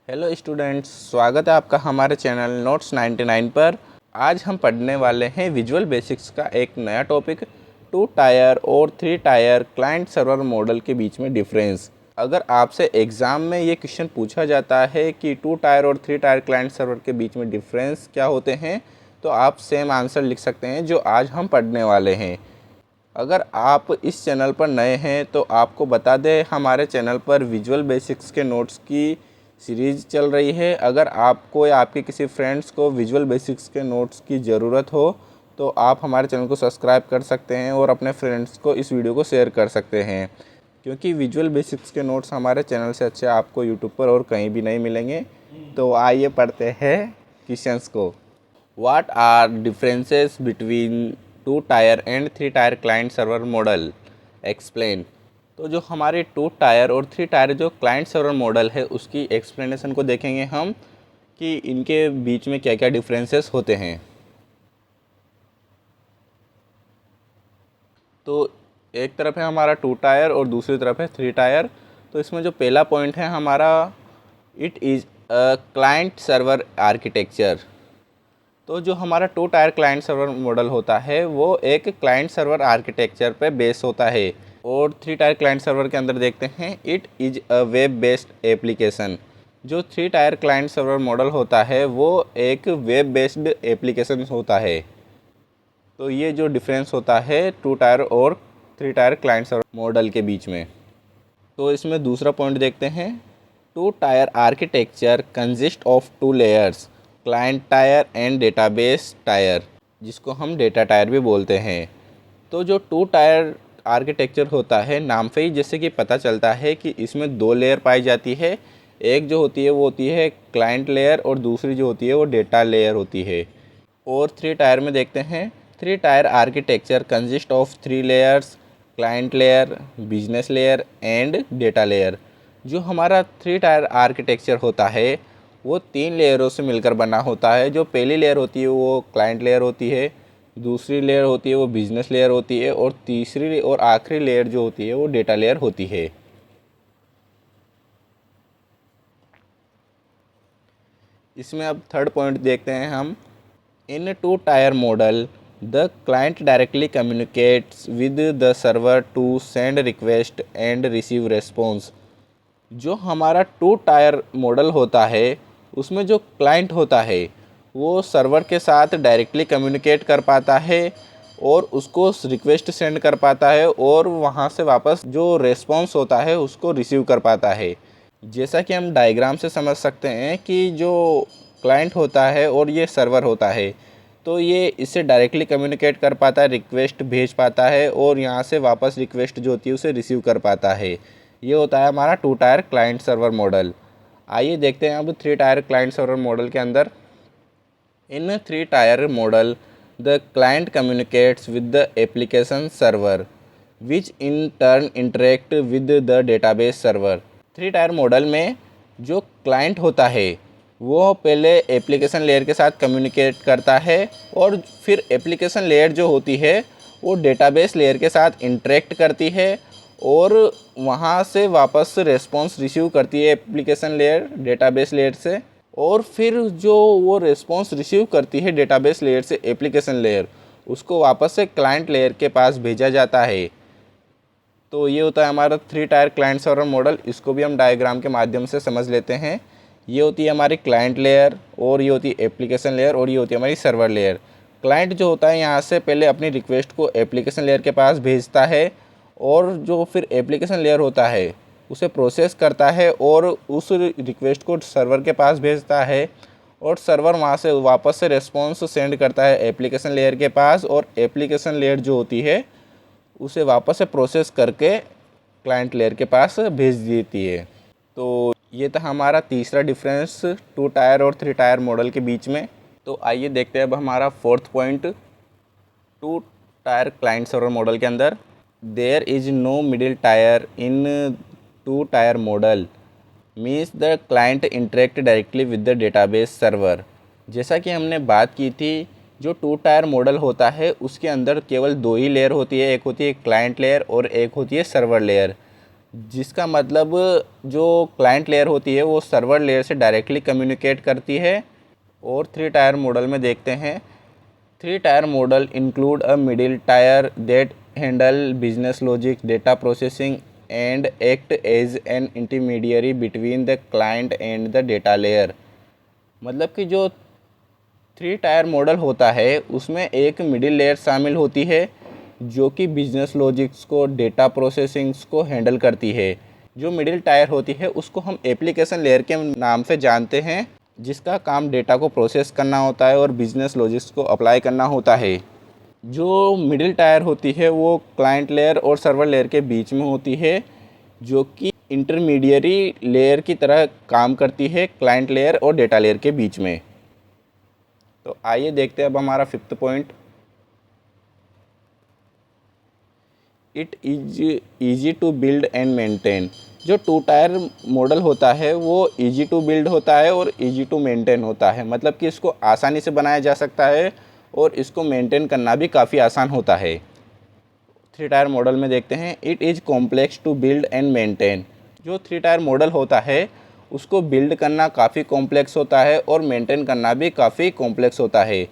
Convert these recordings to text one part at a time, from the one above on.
Hello students, स्वागत है आपका हमारे चैनल नोट्स 99 पर। आज हम पढ़ने वाले हैं विजुअल बेसिक्स का एक नया टॉपिक, 2 टायर और 3 टायर क्लाइंट सर्वर मॉडल के बीच में डिफरेंस। अगर आपसे एग्ज़ाम में ये क्वेश्चन पूछा जाता है कि 2 टायर और 3 टायर क्लाइंट सर्वर के बीच में डिफरेंस क्या होते हैं, तो आप सेम आंसर लिख सकते हैं जो आज हम पढ़ने वाले हैं। अगर आप इस चैनल पर नए हैं तो आपको बता दें, हमारे चैनल पर विजुअल बेसिक्स के नोट्स की सीरीज़ चल रही है। अगर आपको या आपके किसी फ्रेंड्स को विजुअल बेसिक्स के नोट्स की ज़रूरत हो तो आप हमारे चैनल को सब्सक्राइब कर सकते हैं और अपने फ्रेंड्स को इस वीडियो को शेयर कर सकते हैं, क्योंकि विजुअल बेसिक्स के नोट्स हमारे चैनल से अच्छे आपको यूट्यूब पर और कहीं भी नहीं मिलेंगे। तो आइए पढ़ते हैं क्वेश्चंस को। What are differences between 2 tier and 3 tier client server model, explain. तो जो हमारे 2 टायर और 3 टायर जो क्लाइंट सर्वर मॉडल है उसकी एक्सप्लेनेशन को देखेंगे हम कि इनके बीच में क्या क्या डिफरेंसेस होते हैं। तो एक तरफ है हमारा 2 टायर और दूसरी तरफ है 3 टायर। तो इसमें जो पहला पॉइंट है हमारा, it is a client server architecture. तो जो हमारा 2 टायर क्लाइंट सर्वर मॉडल होता है वो एक क्लाइंट सर्वर आर्किटेक्चर पे बेस होता है, और 3 टायर क्लाइंट सर्वर के अंदर देखते हैं it is a web based application. जो 3 टायर क्लाइंट सर्वर मॉडल होता है वो एक वेब बेस्ड एप्लीकेशन होता है। तो ये जो डिफरेंस होता है 2 टायर और 3 टायर क्लाइंट सर्वर मॉडल के बीच में। तो इसमें दूसरा पॉइंट देखते हैं, 2 tier architecture consist of 2 layers, client tyre and database tyre, जिसको हम डेटा टायर भी बोलते हैं। तो जो 2 टायर आर्किटेक्चर होता है, नाम से ही जैसे कि पता चलता है कि इसमें 2 लेयर पाई जाती है। एक जो होती है वो होती है क्लाइंट लेयर और दूसरी जो होती है वो डेटा लेयर होती है। और 3 टायर में देखते हैं, 3 tier architecture consist of 3 layers, client layer, business layer and data layer. जो हमारा 3 टायर आर्किटेक्चर होता है वो 3 लेयरों से मिलकर बना होता है। जो पहली लेयर होती है वो क्लाइंट लेयर होती है, दूसरी लेयर होती है वो बिजनेस लेयर होती है, और तीसरी और आखिरी लेयर जो होती है वो डेटा लेयर होती है। इसमें अब थर्ड पॉइंट देखते हैं हम, इन 2 tier model the client directly communicates with the server to send request and receive response. जो हमारा 2 टायर मॉडल होता है उसमें जो क्लाइंट होता है वो सर्वर के साथ डायरेक्टली कम्युनिकेट कर पाता है और उसको रिक्वेस्ट सेंड कर पाता है, और वहाँ से वापस जो रेस्पॉन्स होता है उसको रिसीव कर पाता है। जैसा कि हम डायग्राम से समझ सकते हैं कि जो क्लाइंट होता है और ये सर्वर होता है, तो ये इससे डायरेक्टली कम्युनिकेट कर पाता है, रिक्वेस्ट भेज पाता है और यहाँ से वापस रिक्वेस्ट जो होती है उसे रिसीव कर पाता है। ये होता है हमारा 2 टायर क्लाइंट सर्वर मॉडल। आइए देखते हैं अब 3 टायर क्लाइंट सर्वर मॉडल के अंदर। इन 3 tier model the client communicates with the application server which in turn interact with the database server. 3 tier model में जो क्लाइंट होता है वो पहले एप्लीकेशन लेयर के साथ कम्युनिकेट करता है, और फिर एप्लीकेशन लेयर जो होती है वो डेटाबेस लेयर के साथ इंटरेक्ट करती है और वहाँ से वापस रेस्पॉन्स रिसीव करती है एप्लीकेशन लेयर डेटाबेस लेयर से। और फिर जो वो रेस्पॉन्स रिसीव करती है डेटाबेस लेयर से एप्लीकेशन लेयर, उसको वापस से क्लाइंट लेयर के पास भेजा जाता है। तो ये होता है हमारा 3 टायर क्लाइंट सर्वर मॉडल। इसको भी हम डायग्राम के माध्यम से समझ लेते हैं। ये होती है हमारी क्लाइंट लेयर, और ये होती है एप्लीकेशन लेयर, और ये होती है हमारी सर्वर लेयर। क्लाइंट जो होता है यहाँ से पहले अपनी रिक्वेस्ट को एप्लीकेशन लेयर के पास भेजता है, और जो फिर एप्लीकेशन लेयर होता है उसे प्रोसेस करता है और उस रिक्वेस्ट को सर्वर के पास भेजता है, और सर्वर वहाँ से वापस से रेस्पॉन्स सेंड करता है एप्लीकेशन लेयर के पास, और एप्लीकेशन लेयर जो होती है उसे वापस से प्रोसेस करके क्लाइंट लेयर के पास भेज देती है। तो ये था हमारा तीसरा डिफरेंस 2 टायर और 3 टायर मॉडल के बीच में। तो आइए देखते हैं अब हमारा fourth point 2 tier client server model के अंदर। There is no middle tier in 2 tier model means the client interact directly with the database server. जैसा कि हमने बात की थी, जो 2 टायर मॉडल होता है उसके अंदर केवल 2 ही लेयर होती है, एक होती है क्लाइंट लेयर और एक होती है सर्वर लेयर। जिसका मतलब जो क्लाइंट लेयर होती है वो सर्वर लेयर से डायरेक्टली कम्युनिकेट करती है। और 3 टायर मॉडल में देखते हैं, 3 tier model include a middle tier that handle business logic, data processing and act as an intermediary between the client and the data layer. मतलब कि जो 3 टायर मॉडल होता है उसमें एक मिडिल लेयर शामिल होती है जो कि बिजनेस लॉजिक्स को, डेटा प्रोसेसिंग्स को हैंडल करती है। जो मिडिल टायर होती है उसको हम एप्लीकेशन लेयर के नाम से जानते हैं, जिसका काम डेटा को प्रोसेस करना होता है और बिजनेस लॉजिक्स को अप्लाई करना होता है। जो मिडिल टायर होती है वो क्लाइंट लेयर और सर्वर लेयर के बीच में होती है, जो कि इंटरमीडियरी लेयर की तरह काम करती है क्लाइंट लेयर और डेटा लेयर के बीच में। तो आइए देखते हैं अब हमारा 5th point. It is easy to build and maintain. जो 2 टायर मॉडल होता है वो ईजी टू बिल्ड होता है और ईजी टू मेंटेन होता है। मतलब कि इसको आसानी से बनाया जा सकता है और इसको मेंटेन करना भी काफ़ी आसान होता है। 3 टायर मॉडल में देखते हैं, it is complex to build and maintain. जो 3 टायर मॉडल होता है उसको बिल्ड करना काफ़ी कॉम्प्लेक्स होता है और मेंटेन करना भी काफ़ी कॉम्प्लेक्स होता है।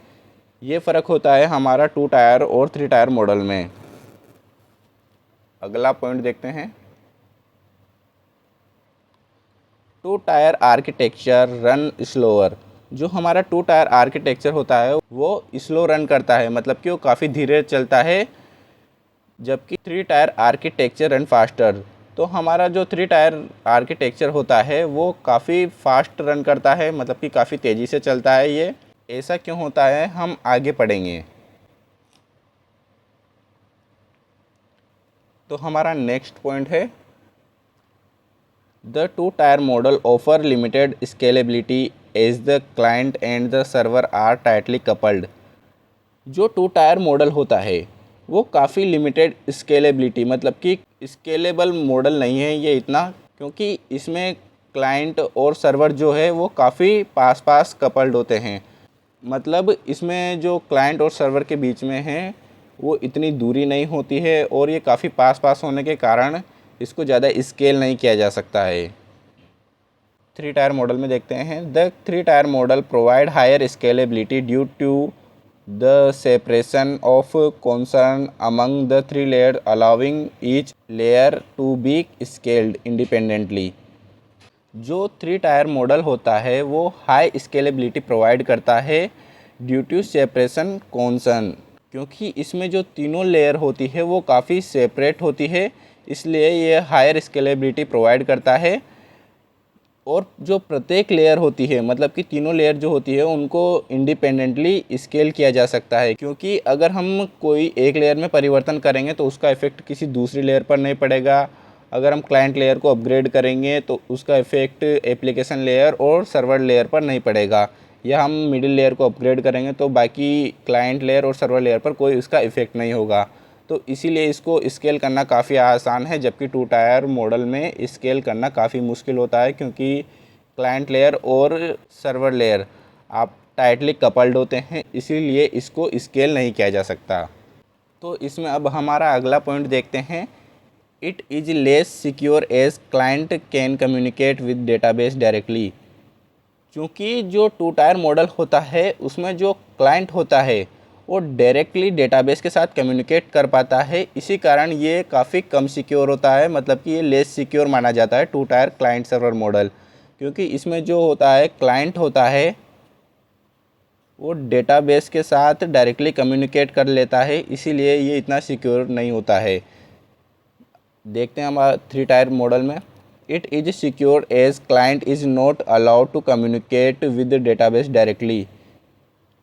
ये फ़र्क होता है हमारा 2 टायर और 3 टायर मॉडल में। अगला पॉइंट देखते हैं, 2 टायर आर्किटेक्चर रन स्लोअर। जो हमारा 2 टायर आर्किटेक्चर होता है वो स्लो रन करता है, मतलब कि वो काफ़ी धीरे चलता है, जबकि 3 टायर आर्किटेक्चर रन फास्टर। तो हमारा जो 3 टायर आर्किटेक्चर होता है वो काफ़ी फास्ट रन करता है, मतलब कि काफ़ी तेज़ी से चलता है। ये ऐसा क्यों होता है हम आगे पढ़ेंगे। तो हमारा नेक्स्ट पॉइंट है, the 2 tier model offer limited scalability as the client and the server are tightly coupled. जो 2 टायर मॉडल होता है वो काफ़ी लिमिटेड स्केलेबिलिटी, मतलब कि स्केलेबल मॉडल नहीं है ये इतना, क्योंकि इसमें क्लाइंट और सर्वर जो है वो काफ़ी पास पास कपल्ड होते हैं। मतलब इसमें जो क्लाइंट और सर्वर के बीच में है वो इतनी दूरी नहीं होती है और ये काफ़ी पास पास होने के कारण इसको ज़्यादा स्केल नहीं किया जा सकता है। 3 टायर मॉडल में देखते हैं, the 3 tier model provide higher scalability due to the separation of concern among the 3 layer, allowing each layer to be scaled independently. जो 3 टायर मॉडल होता है वो हाई स्केलेबिलिटी प्रोवाइड करता है ड्यू टू सेपरेशन कंसर्न, क्योंकि इसमें जो तीनों लेयर होती है वो काफ़ी सेपरेट होती है, इसलिए ये हायर स्केलेबिलिटी प्रोवाइड करता है। और जो प्रत्येक लेयर होती है, मतलब कि तीनों लेयर जो होती है उनको इंडिपेंडेंटली स्केल किया जा सकता है, क्योंकि अगर हम कोई एक लेयर में परिवर्तन करेंगे तो उसका इफ़ेक्ट किसी दूसरी लेयर पर नहीं पड़ेगा। अगर हम क्लाइंट लेयर को अपग्रेड करेंगे तो उसका इफ़ेक्ट एप्लीकेशन लेयर और सर्वर लेयर पर नहीं पड़ेगा, या हम मिडिल लेयर को अपग्रेड करेंगे तो बाकी क्लाइंट लेयर और सर्वर लेयर पर कोई उसका इफ़ेक्ट नहीं होगा। तो इसीलिए इसको स्केल करना काफ़ी आसान है, जबकि 2 टायर मॉडल में स्केल करना काफ़ी मुश्किल होता है, क्योंकि क्लाइंट लेयर और सर्वर लेयर आप टाइटली कपल्ड होते हैं, इसीलिए इसको स्केल नहीं किया जा सकता। तो इसमें अब हमारा अगला पॉइंट देखते हैं, it is less secure as client can communicate with database directly. क्योंकि जो 2 टायर मॉडल होता है उसमें जो क्लाइंट होता है वो डायरेक्टली डेटाबेस के साथ कम्युनिकेट कर पाता है, इसी कारण ये काफ़ी कम सिक्योर होता है, मतलब कि ये लेस सिक्योर माना जाता है 2 टायर क्लाइंट सर्वर मॉडल। क्योंकि इसमें जो होता है क्लाइंट होता है वो डेटाबेस के साथ डायरेक्टली कम्युनिकेट कर लेता है, इसीलिए ये इतना सिक्योर नहीं होता है। देखते हैं हमारा 3 टायर मॉडल में, it is secure as client is not allowed to communicate with database directly.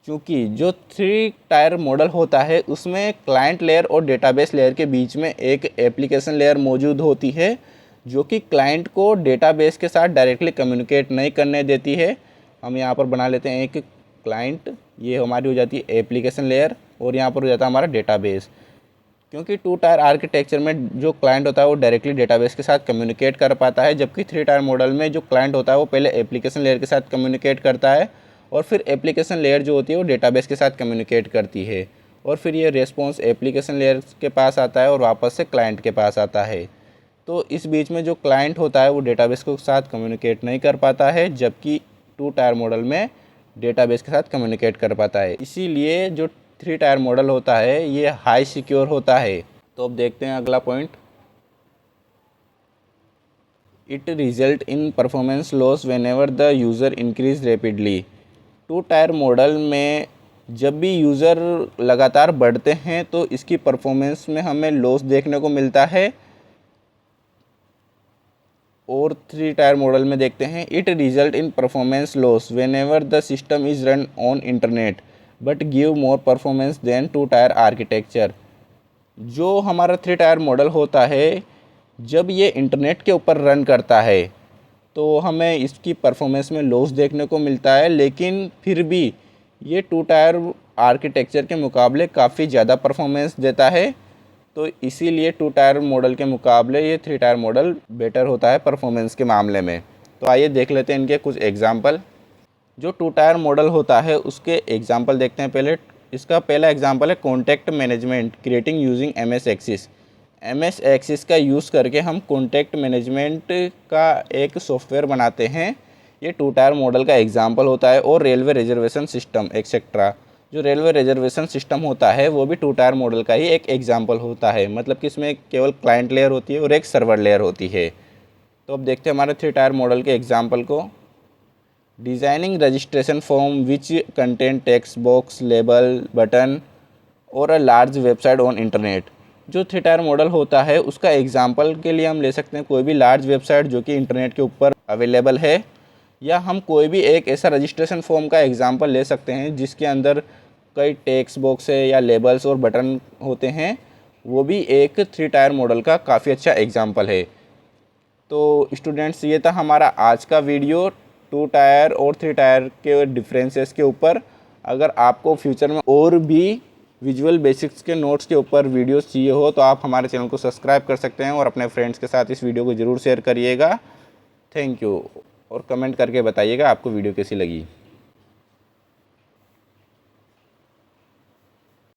क्योंकि जो 3 टायर मॉडल होता है उसमें क्लाइंट लेयर और डेटाबेस लेयर के बीच में एक एप्लीकेशन लेयर मौजूद होती है, जो कि क्लाइंट को डेटाबेस के साथ डायरेक्टली कम्युनिकेट नहीं करने देती है। हम यहाँ पर बना लेते हैं एक क्लाइंट, ये हमारी हो जाती है एप्लीकेशन लेयर और यहाँ पर हो जाता है हमारा डेटाबेस। क्योंकि 2 टायर आर्किटेक्चर में जो क्लाइंट होता है वो डायरेक्टली डेटाबेस के साथ कम्युनिकेट कर पाता है, जबकि 3 टायर मॉडल में जो क्लाइंट होता है वो पहले एप्लीकेशन लेयर के साथ कम्युनिकेट करता है और फिर एप्लीकेशन लेयर जो होती है वो डेटाबेस के साथ कम्युनिकेट करती है, और फिर ये रिस्पॉन्स एप्लीकेशन लेयर के पास आता है और वापस से क्लाइंट के पास आता है। तो इस बीच में जो क्लाइंट होता है वो डेटाबेस के साथ कम्युनिकेट नहीं कर पाता है, जबकि 2 टायर मॉडल में डेटाबेस के साथ कम्युनिकेट कर पाता है। इसीलिए जो 3 टायर मॉडल होता है ये हाई सिक्योर होता है। तो अब देखते हैं अगला point. It result in performance loss whenever the user increase rapidly. 2 tier model में जब भी यूज़र लगातार बढ़ते हैं तो इसकी परफॉर्मेंस में हमें लॉस देखने को मिलता है। और 3 टायर मॉडल में देखते हैं, it result in performance loss whenever the system is run on internet but give more performance than 2 tier architecture. जो हमारा 3 टायर मॉडल होता है, जब ये इंटरनेट के ऊपर रन करता है तो हमें इसकी परफॉर्मेंस में लॉस देखने को मिलता है, लेकिन फिर भी ये 2 टायर आर्किटेक्चर के मुकाबले काफ़ी ज़्यादा परफॉर्मेंस देता है। तो इसीलिए 2 टायर मॉडल के मुकाबले ये 3 टायर मॉडल बेटर होता है परफॉर्मेंस के मामले में। तो आइए देख लेते हैं इनके कुछ एग्जाम्पल। जो 2 टायर मॉडल होता है उसके एग्जाम्पल देखते हैं पहले। इसका पहला एग्जाम्पल है contact management creating using MS axis. MS axis का यूज़ करके हम कॉन्टैक्ट मैनेजमेंट का एक सॉफ्टवेयर बनाते हैं। ये 2 टायर मॉडल का एग्जाम्पल होता है। और रेलवे रिजर्वेशन सिस्टम एक्सेट्रा, जो रेलवे रिजर्वेशन सिस्टम होता है वो भी 2 टायर मॉडल का ही एक एग्जाम्पल होता है। मतलब कि इसमें केवल क्लाइंट लेयर होती है और एक सर्वर लेयर होती है। तो अब देखते हैं हमारे 3 टायर मॉडल के एग्जाम्पल को। Designing registration form which content text box label button और a large website on internet. जो 3 टायर मॉडल होता है उसका एग्जाम्पल के लिए हम ले सकते हैं कोई भी लार्ज वेबसाइट जो कि इंटरनेट के ऊपर अवेलेबल है, या हम कोई भी एक ऐसा रजिस्ट्रेशन फॉर्म का एग्जाम्पल ले सकते हैं जिसके अंदर कई टेक्स्ट बॉक्स है या लेबल्स और बटन होते हैं। वो भी एक 3 टायर मॉडल का काफ़ी अच्छा एग्जाम्पल है। तो स्टूडेंट्स, ये था हमारा आज का वीडियो 2 टायर और 3 टायर के डिफरेंसेस के ऊपर। अगर आपको फ्यूचर में और भी विजुअल बेसिक्स के नोट्स के ऊपर वीडियोस चाहिए हो तो आप हमारे चैनल को सब्सक्राइब कर सकते हैं और अपने फ्रेंड्स के साथ इस वीडियो को ज़रूर शेयर करिएगा। Thank you. और कमेंट करके बताइएगा आपको वीडियो कैसी लगी।